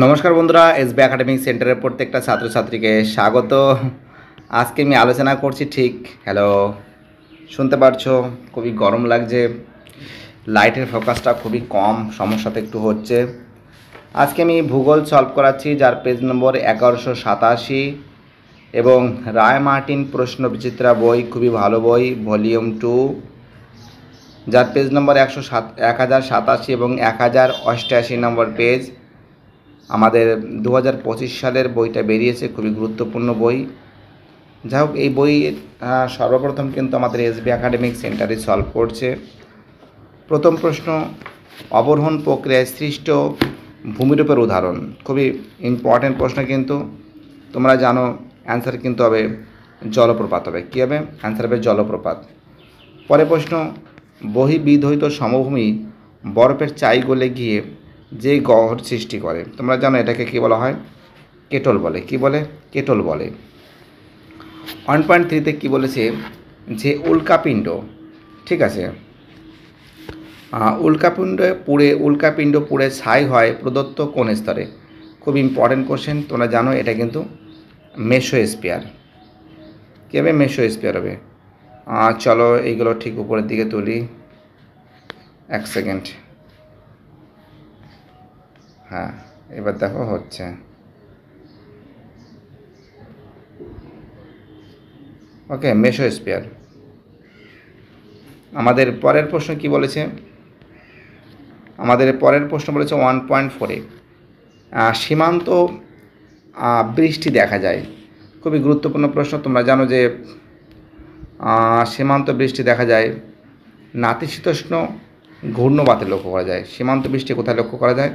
নমস্কার বন্ধুরা, SB academic সেন্টারের প্রত্যেকটা ছাত্রছাত্রীকে স্বাগত। আজকে আমি আলোচনা করছি হ্যালো, শুনতে পারছো? খুবই গরম লাগছে, লাইটের ফোকাসটা খুবই কম, সমস্যাতে একটু হচ্ছে। আজকে আমি ভূগোল সলভ করাচ্ছি, যার পেজ নম্বর 1187 এবং রায় মার্টিন প্রশ্ন বিচিত্রা বই, খুবই ভালো বই, ভলিউম 2, যার পেজ নম্বর 1087 এবং 1088 নম্বর পেজ। আমাদের 2025 সালের বইটা বেরিয়েছে, খুবই গুরুত্বপূর্ণ বই। যাই হোক, এই বই সর্বপ্রথম কিন্তু আমাদের এসবি একাডেমিক সেন্টারে সলভ করছে। প্রথম প্রশ্ন, অবরোহণ প্রক্রিয়ায় সৃষ্ট ভূমিরূপের উদাহরণ। খুবই ইম্পর্ট্যান্ট প্রশ্ন, কিন্তু তোমরা জানো অ্যান্সার কিন্তু হবে জলপ্রপাত হবে। কী হবে? অ্যান্সার হবে জলপ্রপাত। পরে প্রশ্ন, বহির্বিধৌত সমভূমি বরফের চাই গলে গিয়ে যে গহ্বর সৃষ্টি করে, তোমরা জানো এটাকে কী বলা হয়? কেটল বলে। কি বলে? কেটল বলে। 1.3-তে কী বলেছে? যে উল্কাপিণ্ড, ঠিক আছে, উল্কাপিণ্ড পুড়ে ছাই হয় প্রদত্ত কোন স্তরে? খুব ইম্পর্টেন্ট কোশ্চেন, তোমরা জানো এটা কিন্তু মেসোস্ফিয়ার। কী হবে? মেসোস্ফিয়ার হবে। চলো এইগুলো ঠিক উপরের দিকে তুলি, এক সেকেন্ড। হ্যাঁ, এবার দেখো হচ্ছে। ওকে, মেসোস্ফিয়ার। আমাদের পরের প্রশ্ন কি বলেছে? আমাদের পরের প্রশ্ন বলেছে 1.4-এ সীমান্ত বৃষ্টি দেখা যায়। খুবই গুরুত্বপূর্ণ প্রশ্ন। তোমরা জানো যে সীমান্ত বৃষ্টি দেখা যায় নাতিশীতোষ্ণ ঘূর্ণবাতে লক্ষ্য করা যায়। সীমান্ত বৃষ্টি কোথায় লক্ষ্য করা যায়?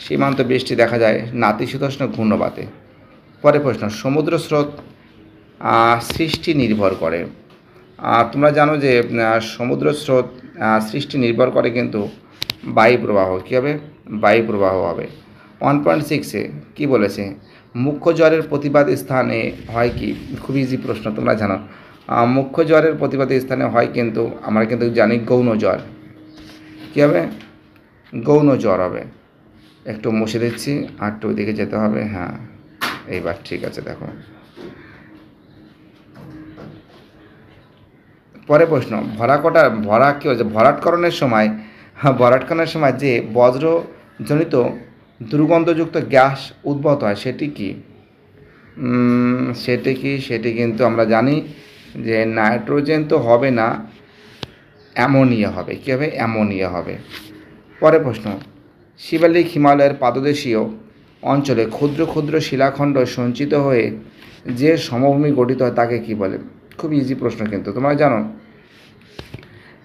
সীমান্ত বৃষ্টি দেখা যায় নাতিশীতোষ্ণ ঘূর্ণবাতে। পরের প্রশ্ন, সমুদ্র স্রোত সৃষ্টি নির্ভর করে। তোমরা জানো যে সমুদ্র স্রোত সৃষ্টি নির্ভর করে কিন্তু বায়ু প্রবাহ। কী হবে? বায়ু প্রবাহ হবে। 1.6-এ কী বলেছে? মুখ্য জ্বরের প্রতিবাদ স্থানে হয় কি? খুব ইজি প্রশ্ন, তোমরা জানো। মুখ্য জ্বরের প্রতিবাদ স্থানে হয় কিন্তু আমরা কিন্তু জানি গৌণ জ্বর। কী হবে? গৌণ জ্বর হবে। একটু মুছে দিচ্ছি, আর একটু ওইদিকে যেতে হবে। হ্যাঁ, এইবার ঠিক আছে। দেখো পরে প্রশ্ন, কী হচ্ছে? ভরাটকরণের সময় যে বজ্রজনিত দুর্গন্ধযুক্ত গ্যাস উদ্ভূত হয় সেটি কি? সেটি কিন্তু আমরা জানি যে নাইট্রোজেন তো হবে না, অ্যামোনিয়া হবে। কী হবে? অ্যামোনিয়া হবে। পরে প্রশ্ন, শিবালিক হিমালয়ের পাদদেশীয় অঞ্চলে ক্ষুদ্র ক্ষুদ্র শিলাখণ্ড সঞ্চিত হয়ে যে সমভূমি গঠিত হয় তাকে কী বলে? খুব ইজি প্রশ্ন, কিন্তু তোমরা জানো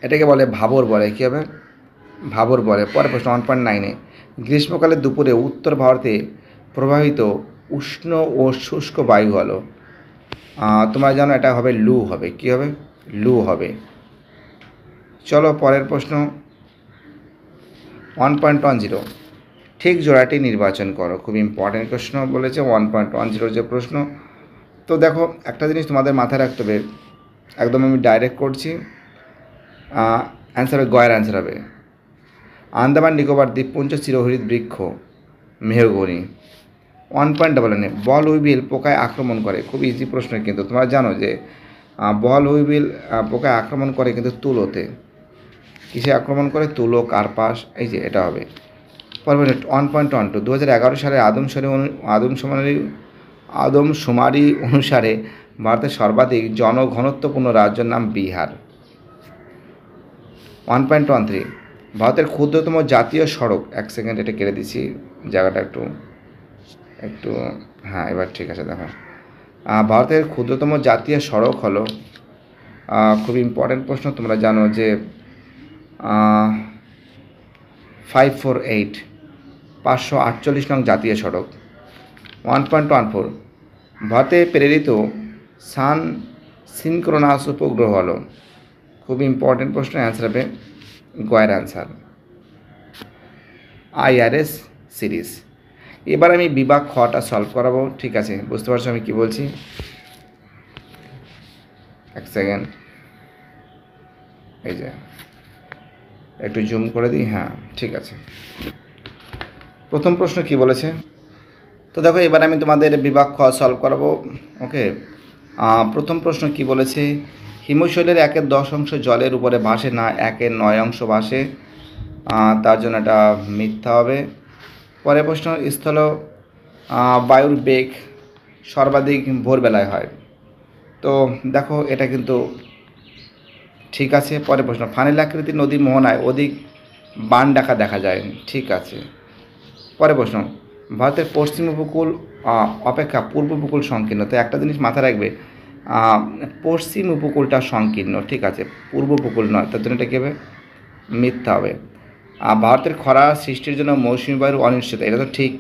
এটাকে বলে ভাবর বলে। কী হবে? ভাবর বলে। পরের প্রশ্ন 1.9-এ গ্রীষ্মকালের দুপুরে উত্তর ভারতে প্রবাহিত উষ্ণ ও শুষ্ক বায়ু হলো, তোমরা জানো এটা হবে লু হবে। কী হবে? লু হবে। চলো পরের প্রশ্ন 1.10, ঠিক জোড়াটি নির্বাচন করো। খুব ইম্পর্টেন্ট প্রশ্ন বলেছে 1.10 যে প্রশ্ন। তো দেখো, একটা জিনিস তোমাদের মাথায় রাখতে হবে, একদম আমি ডাইরেক্ট করছি। অ্যান্সার হবে গয়ের অ্যান্সার হবে। আন্দামান নিকোবর দ্বীপপুঞ্জ চিরহরিৎ বৃক্ষ মেহগনি। 1.9, বল হুইবিল পোকায় আক্রমণ করে। খুব ইজি প্রশ্ন, কিন্তু তোমরা জানো যে বল হুইবিল পোকায় আক্রমণ করে কিন্তু তুলোতে। কিসে আক্রমণ করে? তুলো, কার্পাস, এই যে এটা হবে। পরবর্তী 1.12, 2011 সালে আদমশুমারি অনুসারে ভারতের সর্বাধিক জনঘনত্বপূর্ণ রাজ্যের নাম বিহার। 1.13, ভারতের ক্ষুদ্রতম জাতীয় সড়ক, এক সেকেন্ড এটা কেটে দিচ্ছি, জায়গাটা একটু হ্যাঁ, এবার ঠিক আছে। দেখো, ভারতের ক্ষুদ্রতম জাতীয় সড়ক হলো, খুব ইম্পর্ট্যান্ট প্রশ্ন, তোমরা জানো যে 548, 548 নং জাতীয় সড়ক। 1.14, ভারতে প্রেরিত সান সিনক্রোনাস উপগ্রহ হলো। খুব ইম্পর্টেন্ট প্রশ্ন, অ্যান্সার হবে গয়ের অ্যান্সার। IRS series. এবার আমি বিভাগ খটা সলভ করাবো, ঠিক আছে? বুঝতে পারছো আমি কি বলছি? এক সেকেন্ড, এই যে একটু জুম করে দিই। হ্যাঁ, ঠিক আছে। প্রথম প্রশ্ন কি বলেছে? তো দেখো এবার আমি তোমাদের বিভাগ খ সলভ করাবো। ওকে, প্রথম প্রশ্ন কি বলেছে, হিমশৈলের 1/10 জলের উপরে ভাসে না, 1/9 ভাসে, তার জন্য এটা মিথ্যা হবে। পরের প্রশ্ন, স্থল বায়ুর বেগ সর্বাধিক ভোরবেলায় হয়। তো দেখো এটা কিন্তু ঠিক আছে। পরের প্রশ্ন, ফানেল আকৃতির নদী মোহনায় অধিক বান ডাকা দেখা যায়। ঠিক আছে। পরের প্রশ্ন, ভারতের পশ্চিম উপকূল অপেক্ষা পূর্ব উপকূল সংকীর্ণ। তো একটা জিনিস মাথায় রাখবে, পশ্চিম উপকূলটা সংকীর্ণ, ঠিক আছে, পূর্ব উপকূল নয়, তার জন্য এটা কী হবে, মিথ্যা হবে। ভারতের খরা সৃষ্টির জন্য মৌসুমি বায়ুর অনিশ্চিত, এটা তো ঠিক।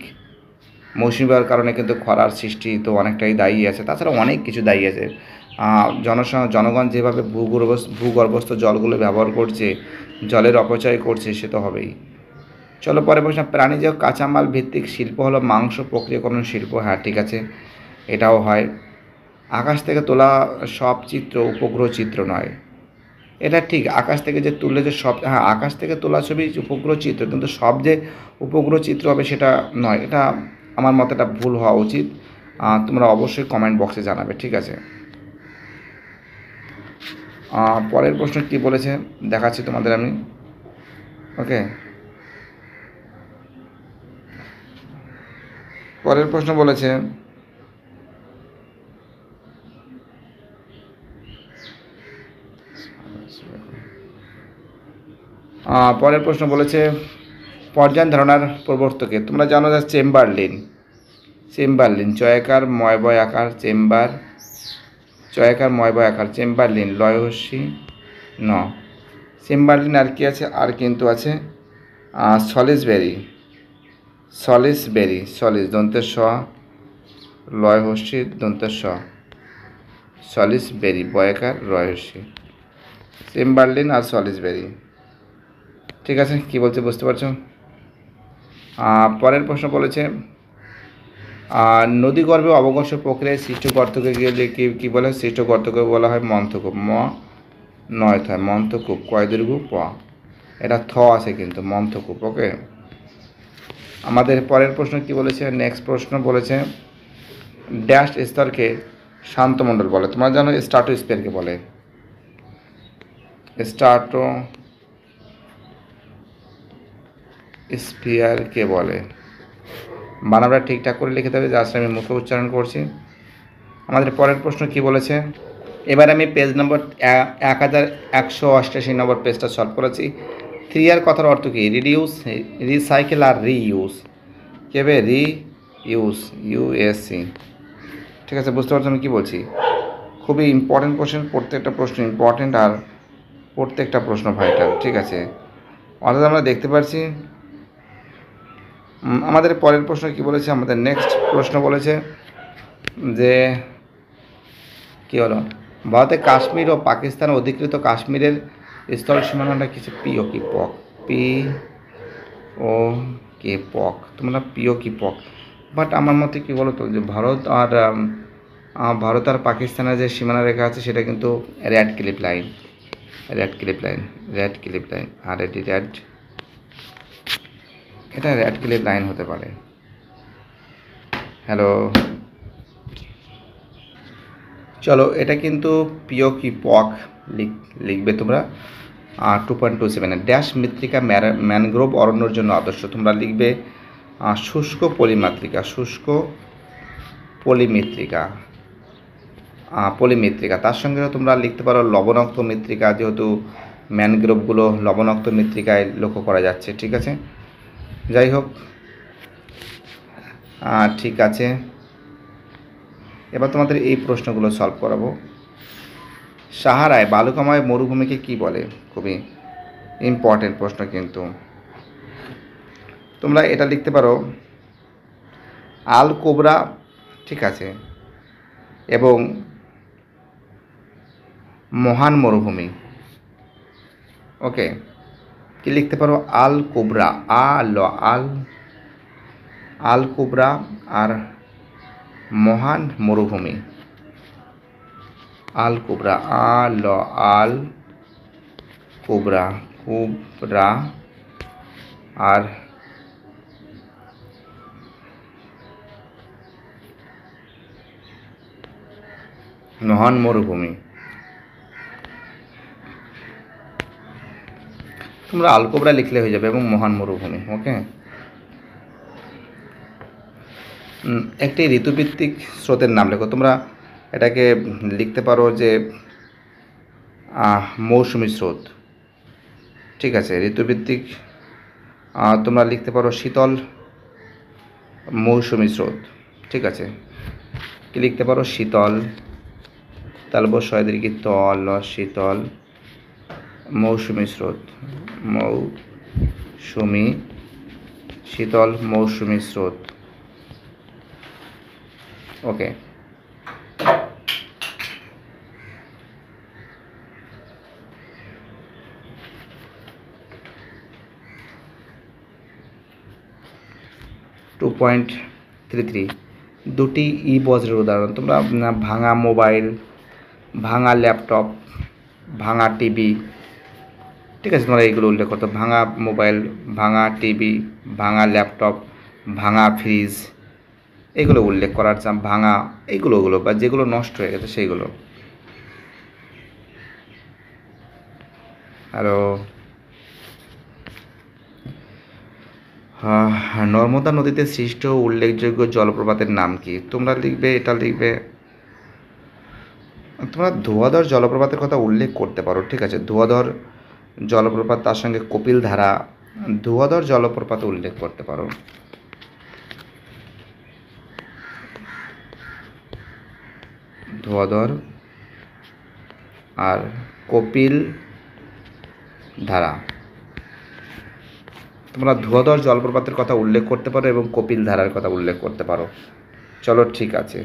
মৌসুমি বায়ুর কারণে কিন্তু খরার সৃষ্টি তো অনেকটাই দায়ী আছে, তাছাড়া অনেক কিছু দায়ী আছে। জনগণ যেভাবে ভূগর্ভস্থ জলগুলো ব্যবহার করছে, জলের অপচয় করছে, সে তো হবেই। চলো পরে প্রশ্ন, প্রাণীজ কাঁচামাল ভিত্তিক শিল্প হলো মাংস প্রক্রিয়াকরণ শিল্প। হ্যাঁ ঠিক আছে, এটাও হয়। আকাশ থেকে তোলা সব চিত্র উপগ্রহ চিত্র নয়, এটা ঠিক। আকাশ থেকে যে তুললে যে সব, হ্যাঁ আকাশ থেকে তোলা ছবি উপগ্রহ চিত্র, কিন্তু সব যে উপগ্রহ চিত্র হবে সেটা নয়, এটা আমার মতে এটা ভুল হওয়া উচিত। তোমরা অবশ্যই কমেন্ট বক্সে জানাবে, ঠিক আছে। পরের প্রশ্ন কি বলেছে দেখাচ্ছি তোমাদের আমি। ওকে, পরের প্রশ্ন বলেছে, পরের প্রশ্ন বলেছে পর্যায় ধারণার প্রবর্তকে। তোমরা জানো যে চেম্বারলিন, চয়াকার ময়বয় আকার, চয়াকার ময়বয় আকার, চেম্বারলিন লয়হস্যি ন। চেম্বারলিন আর কি আছে, আর কিন্তু আছে সলিসবেরি, দন্তের স, লয়হস্যি দন্তের স, সলিসবেরি বয়াকার রয়হস্যি, চেম্বারলিন আর সলিসবেরি। ঠিক আছে, কি বলছে বুঝতে পারছো। পরের প্রশ্ন বলেছে নদীগর্ভে অবঘর্ষ প্রক্রিয়ায় সৃষ্ট গর্তকে গেলে কী বলে, সৃষ্ট গর্তকে বলা হয় মন্থকূপ। নয় হয় মন্থকূপ, কয় দীর্ঘ প, এটা থ আছে কিন্তু মন্থকূপ। ওকে, আমাদের পরের প্রশ্ন কি বলেছে, নেক্সট প্রশ্ন বলেছে ড্যাশ স্তরকে শান্তমণ্ডল বলে। তোমরা জানো স্ট্রাটোস্ফিয়ারকে বলে, স্পিয়ারকে বলে। বানানটা ঠিকঠাক করে লিখে দেবে, জাস্ট আমি মুখে উচ্চারণ করছি। আমাদের পরের প্রশ্ন কি বলেছে, এবার আমি পেজ নম্বর 1188 নম্বর পেজটা সলভ করেছি। 3R কথার অর্থ কী, রিডিউস, রিসাইকেল আর রিইউজ। কে বে রিইউজ, ইউএসসি। ঠিক আছে, বুঝতে পারছো আমি কী বলছি। খুবই ইম্পর্টেন্ট কোশ্চেন, প্রত্যেকটা প্রশ্ন ইম্পর্টেন্ট আর প্রত্যেকটা প্রশ্ন ভাইটাল। ঠিক আছে, অর্থাৎ আমরা দেখতে পাচ্ছি। আমাদের পরের প্রশ্ন কি বলেছে, আমাদের নেক্সট প্রশ্ন বলেছে যে কী হলো, ভারতে কাশ্মীর ও পাকিস্তান অধিকৃত কাশ্মীরের স্থল সীমানাটা কিছু পিও কি পক, তোমরা পিও কি পক। বাট আমার মতে কী বলো তো, যে ভারত আর পাকিস্তানের যে সীমানা রেখা আছে সেটা কিন্তু রেড ক্লিপ লাইন, আর এটি এটা রেড ক্লিপ লাইন হতে পারে। হ্যালো, চলো এটা কিন্তু পিও কি পক লিখবে তোমরা। 2.27 ড্যাশ মৃত্তিকা ম্যানগ্রোভ অরণ্যের জন্য আদর্শ। তোমরা লিখবে শুষ্ক পলিমৃত্তিকা। তার সঙ্গে তোমরা লিখতে পারো লবণাক্ত মৃত্তিকা, যেহেতু ম্যানগ্রোভগুলো লবণাক্ত মৃত্তিকায় লক্ষ্য করা যাচ্ছে। ঠিক আছে, যাই হোক, ঠিক আছে, এবার তোমাদের এই প্রশ্নগুলো সলভ করাবো। সাহারায় বালুকাময় মরুভূমিকে কি বলে, খুবই ইম্পর্টেন্ট প্রশ্ন কিন্তু। তোমরা এটা লিখতে পারো আল কোবরা, ঠিক আছে, এবং মহান মরুভূমি। ওকে, কি লিখতে পারো, আল কোবরা, আল কোবরা আর মহান মরুভূমি। আল কোবরা, আল কোবরা আর মহান মরুভূমি। তোমরা আলকোবরা লিখলে হয়ে যাবে এবং মহান মরুভূমি। ওকে। একটি ঋতুভিত্তিক স্রোতের নাম লেখো। তোমরা এটাকে লিখতে পারো যে মৌসুমি স্রোত। ঠিক আছে, ঋতুভিত্তিক তোমরা লিখতে পারো শীতল মৌসুমি স্রোত। ঠিক আছে, কি লিখতে পারো? শীতল, তালব শয়দের কি তল, শীতল মৌসুমি স্রোত, মৌসুমি, শীতল মৌসুমি স্রোত। ওকে। টু পয়েন্ট থ্রি দুটি ই বজ্রের উদাহরণ। তোমরা ভাঙা মোবাইল, ভাঙা ল্যাপটপ, ভাঙা টিভি। ঠিক আছে, তোমরা এইগুলো উল্লেখ করতো। ভাঙা মোবাইল, ভাঙা টিভি, ভাঙা ল্যাপটপ, ভাঙা ফ্রিজ, এগুলো উল্লেখ করার ভাঙা এইগুলো বা যেগুলো নষ্ট হয়ে গেছে সেইগুলো। আরও নর্মদা নদীতে সৃষ্ট উল্লেখযোগ্য জলপ্রপাতের নাম কি? তোমরা লিখবে, এটা লিখবে, তোমরা ধোঁয়াধর জলপ্রপাতের কথা উল্লেখ করতে পারো। ঠিক আছে, ধোঁয়াধর জলপ্রপাত, তার সঙ্গে কপিলধারা, ধোঁয়াধর জলপ্রপাত উল্লেখ করতে পারো। ধোঁয়াধর আর কপিল ধারা। তোমরা ধোঁয়াধর জলপ্রপাতের কথা উল্লেখ করতে পারো এবং কপিল ধারার কথা উল্লেখ করতে পারো। চলো, ঠিক আছে।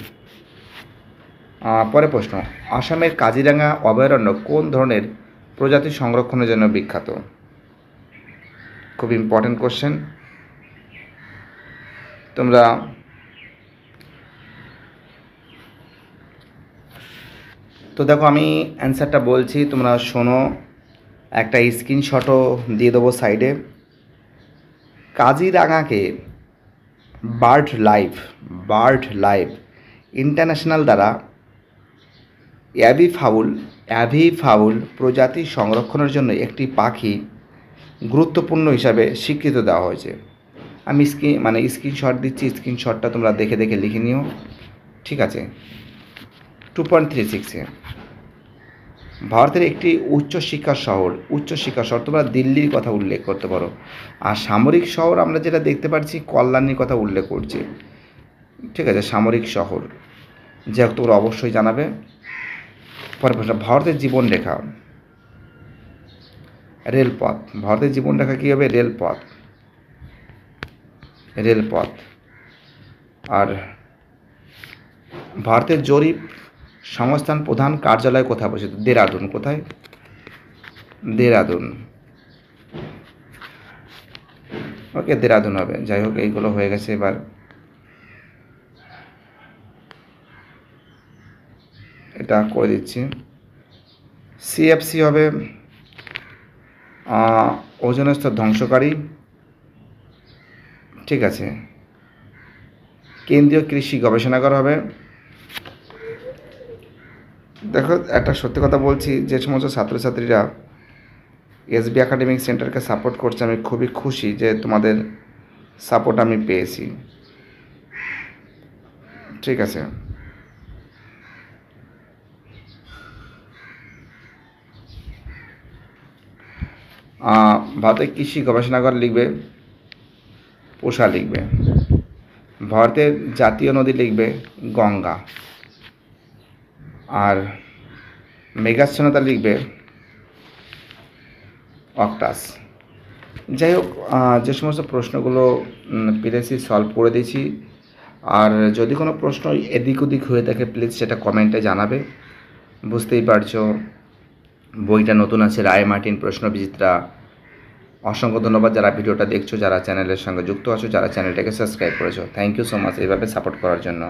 পরে প্রশ্ন, আসামের কাজিরাঙা অভয়ারণ্য কোন ধরনের প্রজাতি সংরক্ষণের জন্য বিখ্যাত? খুব ইম্পর্টেন্ট কোশ্চেন। তোমরা তো দেখো, আমি অ্যান্সারটা বলছি, তোমরা শোনো, একটা স্ক্রিনশটও দিয়ে দেবো সাইডে। কাজিরাঙাকে বার্ড লাইফ ইন্টারন্যাশনাল দ্বারা অ্যাভিফাউল প্রজাতি সংরক্ষণের জন্য একটি পাখি গুরুত্বপূর্ণ হিসাবে স্বীকৃতি দেওয়া হয়েছে। আমি স্ক্রিনশট দিচ্ছি, স্ক্রিনশটটা তোমরা দেখে লিখে নিও। ঠিক আছে। 2.36 ভারতের একটি উচ্চশিক্ষা শহর, তোমরা দিল্লির কথা উল্লেখ করতে পারো। আর সামরিক শহর আমরা যেটা দেখতে পাচ্ছি, কল্যাণীর কথা উল্লেখ করছি। ঠিক আছে, সামরিক শহর, যাই হোক, তোমরা অবশ্যই জানাবে। পরে প্রশ্ন, ভারতের জীবনরেখা, রেলপথ। ভারতের জীবনরেখা কী হবে? রেলপথ। আর ভারতের জরিপ সংস্থান প্রধান কার্যালয় কোথায় অবস্থিত? দেরাদুন। কোথায়? দেরাদুন। ওকে, দেরাদুন হবে। যাই হোক, এইগুলো হয়ে গেছে। এবার এটা করে দিচ্ছি। সিএফসি হবে ওজোন স্তর ধ্বংসকারী। ঠিক আছে। কেন্দ্রীয় কৃষি গবেষণাগার হবে। দেখো, একটা সত্যি কথা বলছি, যে সমস্ত ছাত্রছাত্রীরা এসবি একাডেমিক সেন্টারকে সাপোর্ট করছে, আমি খুবই খুশি যে তোমাদের সাপোর্ট আমি পেয়েছি। ঠিক আছে। ভারতের কৃষি গবেষণাগার লিখবে, পোষা লিখবে। ভারতের জাতীয় নদী লিখবে গঙ্গা। আর মেঘাচ্ছন্নতা লিখবে অক্টাস। যাই হোক, যে সমস্ত প্রশ্নগুলো পেরেছি সলভ করে দিয়েছি। আর যদি কোনো প্রশ্ন এদিক ওদিক হয়ে থাকে, প্লিজ সেটা কমেন্টে জানাবে। বুঝতেই পারছো, বইটা নতুন আছে, রায় মার্টিন প্রশ্ন বিচিত্রা। অসংখ্য ধন্যবাদ যারা ভিডিওটা দেখছো, যারা চ্যানেলের সঙ্গে যুক্ত আছো, যারা চ্যানেলটাকে সাবস্ক্রাইব করেছো। থ্যাংক ইউ সো মাচ এইভাবে সাপোর্ট করার জন্য।